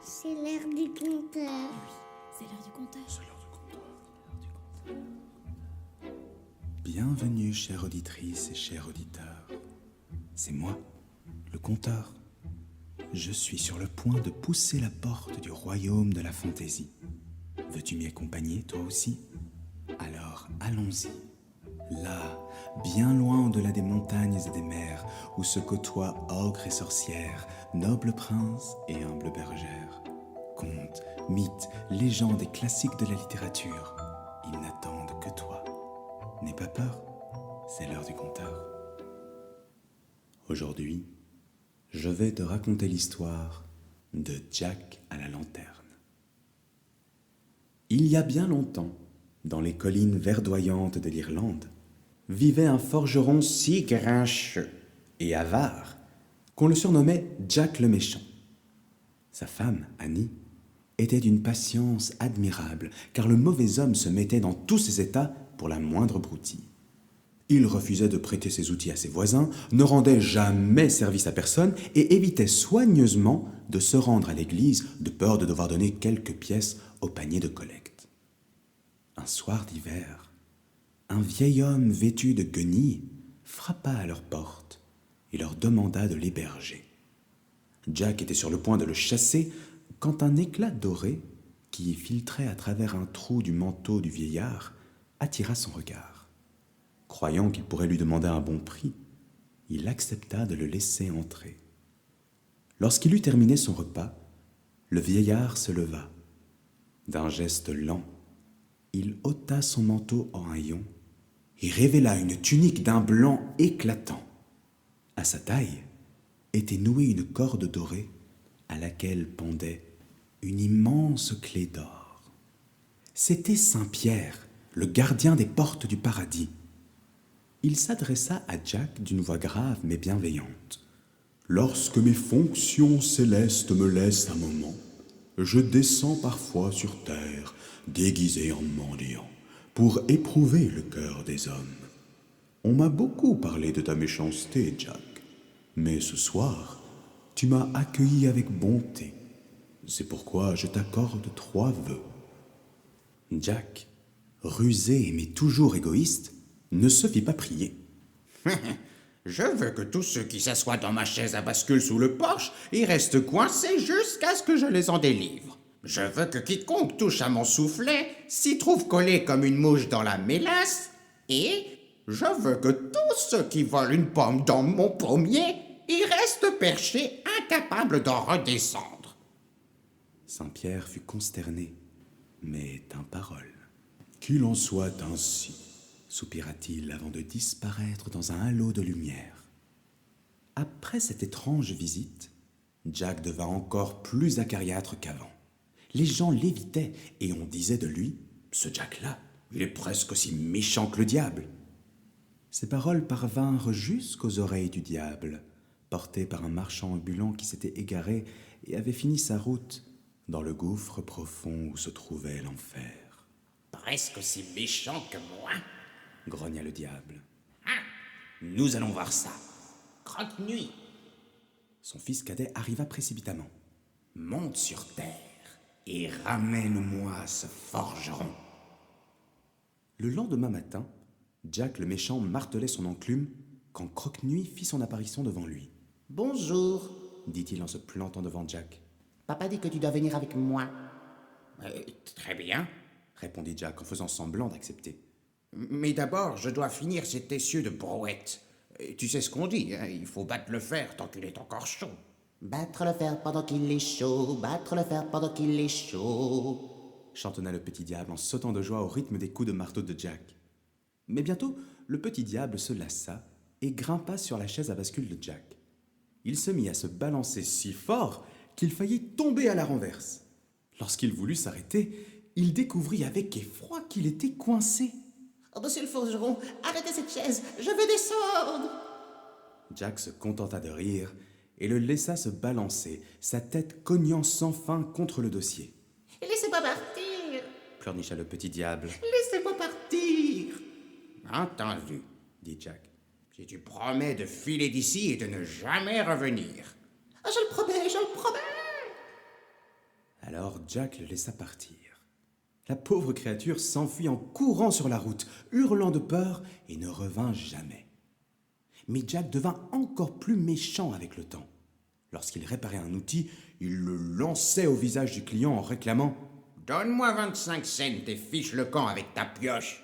C'est l'heure du compteur. C'est l'heure du compteur. Bienvenue, chère auditrice et chers auditeurs. C'est moi, le conteur. Je suis sur le point de pousser la porte du royaume de la fantaisie. Veux-tu m'y accompagner, toi aussi? Alors, allons-y. Là, bien loin au-delà des montagnes et des mers, où se côtoient ogres et sorcières, nobles princes et humbles bergères. Contes, mythes, légendes et classiques de la littérature, ils n'attendent que toi. N'aie pas peur, c'est l'heure du conteur. Aujourd'hui, je vais te raconter l'histoire de Jack à la lanterne. Il y a bien longtemps, dans les collines verdoyantes de l'Irlande, vivait un forgeron si grincheux et avare qu'on le surnommait Jack le Méchant. Sa femme, Annie, était d'une patience admirable, car le mauvais homme se mettait dans tous ses états pour la moindre broutille. Il refusait de prêter ses outils à ses voisins, ne rendait jamais service à personne et évitait soigneusement de se rendre à l'église de peur de devoir donner quelques pièces au panier de collecte. Un soir d'hiver, un vieil homme vêtu de guenilles frappa à leur porte et leur demanda de l'héberger. Jack était sur le point de le chasser quand un éclat doré, qui filtrait à travers un trou du manteau du vieillard, attira son regard. Croyant qu'il pourrait lui demander un bon prix, il accepta de le laisser entrer. Lorsqu'il eut terminé son repas, le vieillard se leva. D'un geste lent, il ôta son manteau en haillons et révéla une tunique d'un blanc éclatant. À sa taille était nouée une corde dorée à laquelle pendait une immense clé d'or. C'était Saint Pierre, le gardien des portes du paradis. Il s'adressa à Jack d'une voix grave mais bienveillante. « Lorsque mes fonctions célestes me laissent un moment, je descends parfois sur terre, déguisé en mendiant, pour éprouver le cœur des hommes. On m'a beaucoup parlé de ta méchanceté, Jack, mais ce soir, tu m'as accueilli avec bonté. C'est pourquoi je t'accorde 3 vœux. » Jack, rusé mais toujours égoïste, ne se fit pas prier. Je veux que tous ceux qui s'assoient dans ma chaise à bascule sous le porche y restent coincés jusqu'à ce que je les en délivre. Je veux que quiconque touche à mon soufflet s'y trouve collé comme une mouche dans la mélasse. Et je veux que tous ceux qui volent une pomme dans mon pommier y restent perchés, incapables d'en redescendre. Saint-Pierre fut consterné, mais tint parole. « Qu'il en soit ainsi, » soupira-t-il avant de disparaître dans un halo de lumière. Après cette étrange visite, Jack devint encore plus acariâtre qu'avant. Les gens l'évitaient et on disait de lui « Ce Jack-là, il est presque aussi méchant que le diable. » Ces paroles parvinrent jusqu'aux oreilles du diable, porté par un marchand ambulant qui s'était égaré et avait fini sa route dans le gouffre profond où se trouvait l'enfer. « Presque aussi méchant que moi ?» grogna le diable. « Ah, nous allons voir ça. Croque-nuit, Son fils cadet arriva précipitamment. monte sur terre et ramène-moi ce forgeron. » Le lendemain matin, Jack le méchant martelait son enclume quand Croque-Nuit fit son apparition devant lui. « Bonjour, Dit-il en se plantant devant Jack. papa dit que tu dois venir avec moi. Très bien. Répondit Jack en faisant semblant d'accepter. Mais d'abord, je dois finir cet essieu de brouette. Et tu sais ce qu'on dit, hein, il faut battre le fer tant qu'il est encore chaud. Battre le fer pendant qu'il est chaud, battre le fer pendant qu'il est chaud. » Chantonna le petit diable en sautant de joie au rythme des coups de marteau de Jack. Mais bientôt, le petit diable se lassa et grimpa sur la chaise à bascule de Jack. Il se mit à se balancer si fort qu'il faillit tomber à la renverse. Lorsqu'il voulut s'arrêter, il découvrit avec effroi qu'il était coincé. « Oh, monsieur le forgeron, arrêtez cette chaise, je veux descendre !» Jack se contenta de rire et le laissa se balancer, sa tête cognant sans fin contre le dossier. « Laissez-moi partir, Pleurnicha le petit diable. laissez-moi partir !» Entendu, Dit Jack. si tu promets de filer d'ici et de ne jamais revenir. « Je le promets, je le promets !» Alors Jack le laissa partir. La pauvre créature s'enfuit en courant sur la route, hurlant de peur, et ne revint jamais. Mais Jack devint encore plus méchant avec le temps. Lorsqu'il réparait un outil, il le lançait au visage du client en réclamant « Donne-moi 25 cents et fiche le camp avec ta pioche !»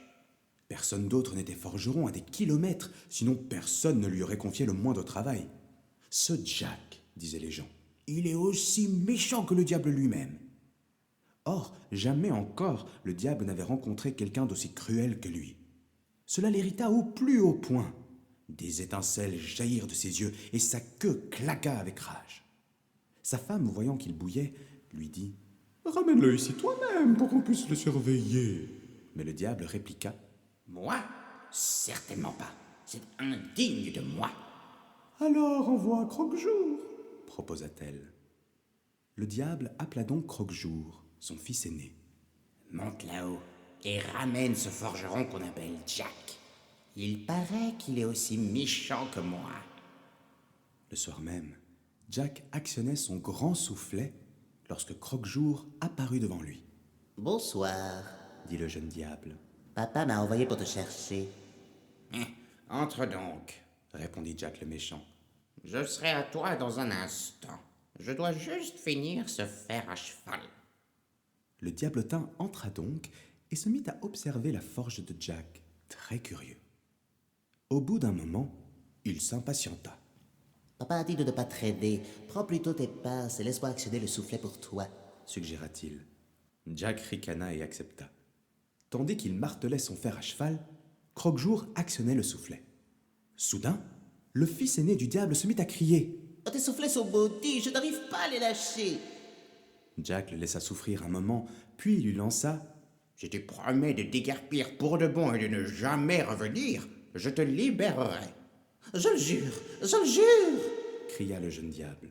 Personne d'autre n'était forgeron à des kilomètres, sinon personne ne lui aurait confié le moindre travail. « Ce Jack, disaient les gens, il est aussi méchant que le diable lui-même. » Or, jamais encore le diable n'avait rencontré quelqu'un d'aussi cruel que lui. Cela l'irrita au plus haut point. Des étincelles jaillirent de ses yeux et sa queue claqua avec rage. Sa femme, voyant qu'il bouillait, lui dit « Ramène-le ici toi-même pour qu'on puisse le surveiller. » Mais le diable répliqua « Moi? Certainement pas. C'est indigne de moi. » « Alors envoie Croque-Jour, proposa-t-elle. Le diable appela donc Croque-Jour, son fils aîné. « Monte là-haut et ramène ce forgeron qu'on appelle Jack. Il paraît qu'il est aussi méchant que moi. » Le soir même, Jack actionnait son grand soufflet lorsque Croque-Jour apparut devant lui. « Bonsoir. » dit le jeune diable. « Papa m'a envoyé pour te chercher. » « Entre donc, » répondit Jack le méchant. « Je serai à toi dans un instant. Je dois juste finir ce fer à cheval. » Le diablotin entra donc et se mit à observer la forge de Jack, très curieux. Au bout d'un moment, il s'impatienta. « Papa a dit de ne pas trader. Prends plutôt tes pinces et laisse-moi actionner le soufflet pour toi. » suggéra-t-il. Jack ricana et accepta. Tandis qu'il martelait son fer à cheval, Croque-Jour actionnait le soufflet. Soudain, le fils aîné du diable se mit à crier. « Oh, tes soufflets sont maudits, je n'arrive pas à les lâcher. » Jack le laissa souffrir un moment, puis lui lança « Si tu promets de déguerpir pour de bon et de ne jamais revenir, je te libérerai. »« Je le jure, je le jure !» cria le jeune diable.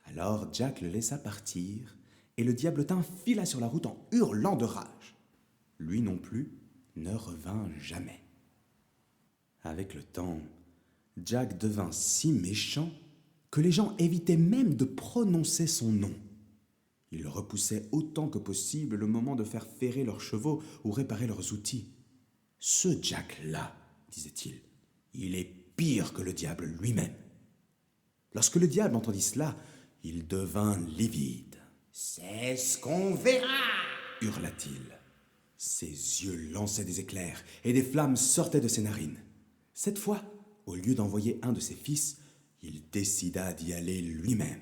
Alors Jack le laissa partir, et le diablotin fila sur la route en hurlant de rage. Lui non plus ne revint jamais. Avec le temps, Jack devint si méchant que les gens évitaient même de prononcer son nom. Ils repoussaient autant que possible le moment de faire ferrer leurs chevaux ou réparer leurs outils. « Ce Jack-là, disait-il, il est pire que le diable lui-même. » Lorsque le diable entendit cela, il devint livide. « C'est ce qu'on verra !» hurla-t-il. Ses yeux lançaient des éclairs et des flammes sortaient de ses narines. Cette fois, au lieu d'envoyer un de ses fils, il décida d'y aller lui-même.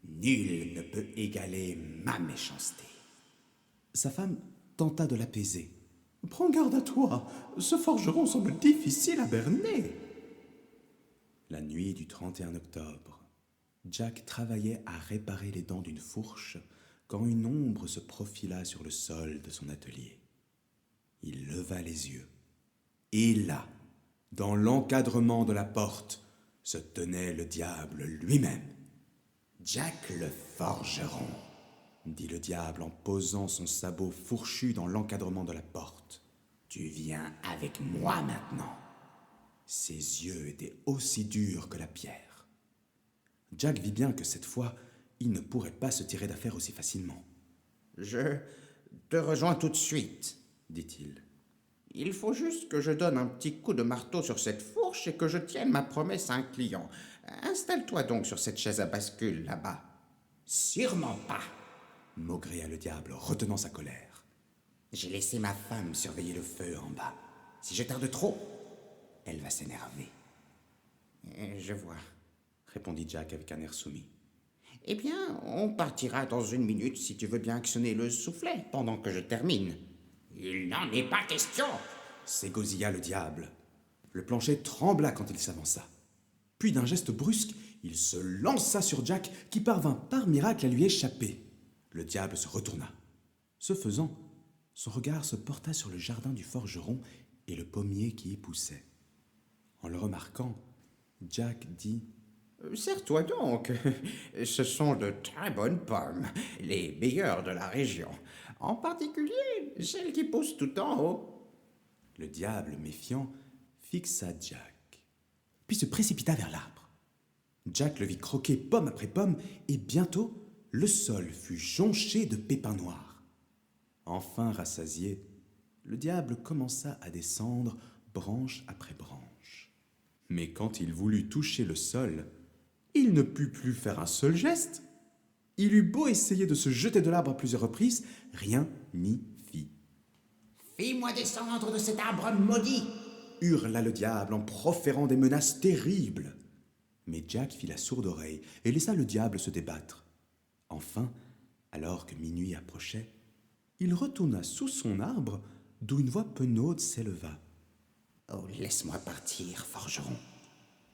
Nul ne peut égaler ma méchanceté. Sa femme tenta de l'apaiser. « Prends garde à toi, ce forgeron semble difficile à berner. » La nuit du 31 octobre, Jack travaillait à réparer les dents d'une fourche quand une ombre se profila sur le sol de son atelier. Il leva les yeux. Et là, dans l'encadrement de la porte, se tenait le diable lui-même. « Jack le forgeron !» dit le diable en posant son sabot fourchu dans l'encadrement de la porte. « Tu viens avec moi maintenant !» Ses yeux étaient aussi durs que la pierre. Jack vit bien que cette fois, il ne pourrait pas se tirer d'affaire aussi facilement. « Je te rejoins tout de suite, » dit-il. « Il faut juste que je donne un petit coup de marteau sur cette fourche et que je tienne ma promesse à un client. Installe-toi donc sur cette chaise à bascule là-bas. »« Sûrement pas, » maugréa le diable, retenant sa colère. « J'ai laissé ma femme surveiller le feu en bas. Si je tarde trop, elle va s'énerver. »« Je vois, » répondit Jack avec un air soumis. « Eh bien, on partira dans 1 minute si tu veux bien actionner le soufflet pendant que je termine. »« Il n'en est pas question !» s'égosilla le diable. Le plancher trembla quand il s'avança. Puis d'un geste brusque, il se lança sur Jack qui parvint par miracle à lui échapper. Le diable se retourna. Ce faisant, son regard se porta sur le jardin du forgeron et le pommier qui y poussait. En le remarquant, Jack dit « Serre-toi donc, ce sont de très bonnes pommes, les meilleures de la région, en particulier celles qui poussent tout en haut. » Le diable, méfiant, fixa Jack, puis se précipita vers l'arbre. Jack le vit croquer pomme après pomme, et bientôt, le sol fut jonché de pépins noirs. Enfin rassasié, le diable commença à descendre branche après branche. Mais quand il voulut toucher le sol, il ne put plus faire un seul geste. Il eut beau essayer de se jeter de l'arbre à plusieurs reprises, rien n'y fit. « Fais-moi descendre de cet arbre maudit !» Hurla le diable en proférant des menaces terribles. Mais Jack fit la sourde oreille et laissa le diable se débattre. Enfin, alors que minuit approchait, il retourna sous son arbre, d'où une voix penaude s'éleva. « Oh, laisse-moi partir, forgeron.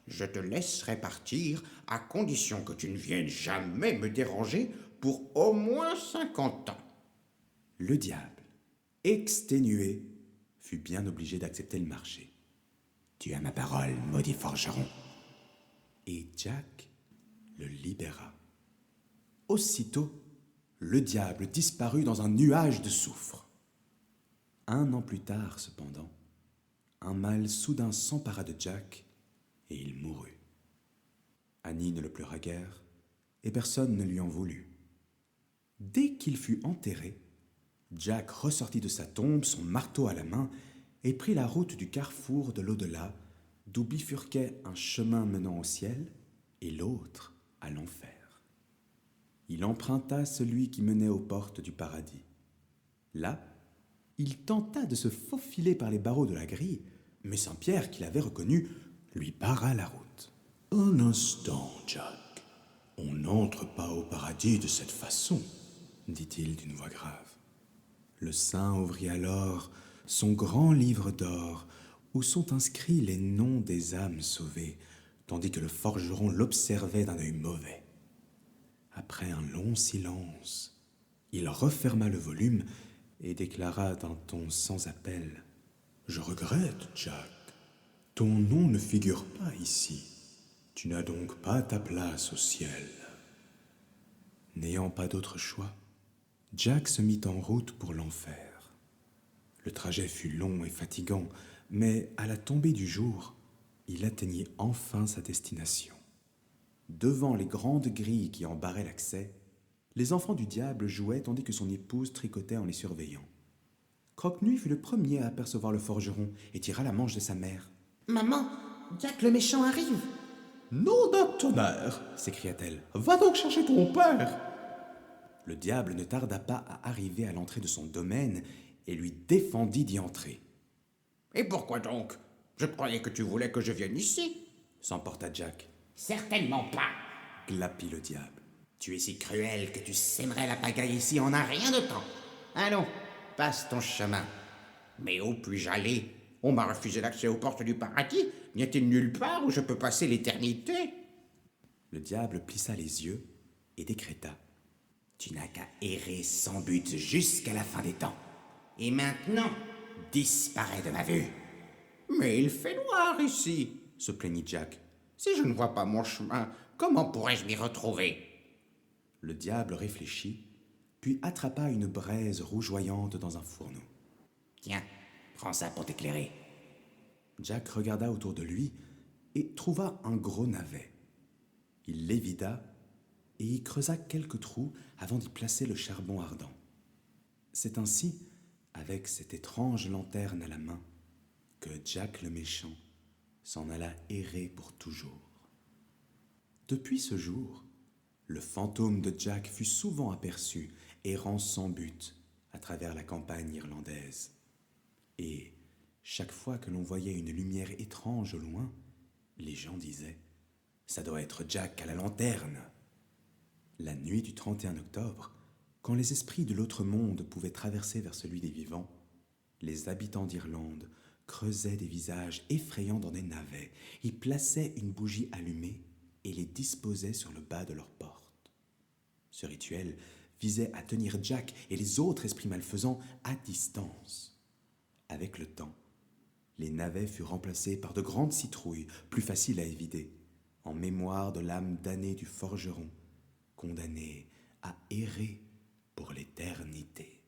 Je te laisserai partir à condition que tu ne viennes jamais me déranger pour au moins 50 ans. » Le diable, exténué, fut bien obligé d'accepter le marché. « Tu as ma parole, maudit forgeron. » Et Jack le libéra. Aussitôt, le diable disparut dans un nuage de soufre. 1 an plus tard, cependant, un mal soudain s'empara de Jack et il mourut. Annie ne le pleura guère et personne ne lui en voulut. Dès qu'il fut enterré, Jack ressortit de sa tombe, son marteau à la main, et prit la route du carrefour de l'au-delà, d'où bifurquait un chemin menant au ciel et l'autre à l'enfer. Il emprunta celui qui menait aux portes du paradis. Là, il tenta de se faufiler par les barreaux de la grille, mais Saint-Pierre, qui l'avait reconnu, lui barra la route. « Un instant, Jack. On n'entre pas au paradis de cette façon, » dit-il d'une voix grave. Le saint ouvrit alors son grand livre d'or, où sont inscrits les noms des âmes sauvées, tandis que le forgeron l'observait d'un œil mauvais. Après un long silence, il referma le volume et déclara d'un ton sans appel : « Je regrette, Jack. Ton nom ne figure pas ici. Tu n'as donc pas ta place au ciel. » N'ayant pas d'autre choix, Jack se mit en route pour l'enfer. Le trajet fut long et fatigant, mais à la tombée du jour, il atteignit enfin sa destination. Devant les grandes grilles qui en barraient l'accès, les enfants du diable jouaient tandis que son épouse tricotait en les surveillant. Croque-Nuit fut le premier à apercevoir le forgeron et tira la manche de sa mère. « Maman, Jack le méchant arrive !»« Nom d'un tonnerre !» s'écria-t-elle. « Va donc chercher ton père !» Le diable ne tarda pas à arriver à l'entrée de son domaine et lui défendit d'y entrer. « Et pourquoi donc? Je croyais que tu voulais que je vienne ici. » s'emporta Jack. « Certainement pas !» glapit le diable. « Tu es si cruel que tu sèmerais la pagaille ici en un rien de temps. Allons, passe ton chemin. » « Mais où puis-je aller? On m'a refusé l'accès aux portes du paradis. N'y a-t-il nulle part où je peux passer l'éternité ?» Le diable plissa les yeux et décréta : « Tu n'as qu'à errer sans but jusqu'à la fin des temps. Et maintenant, disparais de ma vue. »« Mais il fait noir ici, » se plaignit Jack. « Si je ne vois pas mon chemin, comment pourrais-je m'y retrouver ?» Le diable réfléchit, puis attrapa une braise rougeoyante dans un fourneau. « Tiens, prends ça pour t'éclairer. » Jack regarda autour de lui et trouva un gros navet. Il l'évida et y creusa quelques trous avant d'y placer le charbon ardent. C'est ainsi, avec cette étrange lanterne à la main, que Jack le méchant s'en alla errer pour toujours. Depuis ce jour, le fantôme de Jack fut souvent aperçu, errant sans but à travers la campagne irlandaise. Et chaque fois que l'on voyait une lumière étrange au loin, les gens disaient « Ça doit être Jack à la lanterne !» La nuit du 31 octobre, quand les esprits de l'autre monde pouvaient traverser vers celui des vivants, les habitants d'Irlande creusaient des visages effrayants dans des navets, y plaçaient une bougie allumée et les disposaient sur le bas de leurs portes. Ce rituel visait à tenir Jack et les autres esprits malfaisants à distance. Avec le temps, les navets furent remplacés par de grandes citrouilles, plus faciles à évider, en mémoire de l'âme damnée du forgeron, condamné à errer pour l'éternité.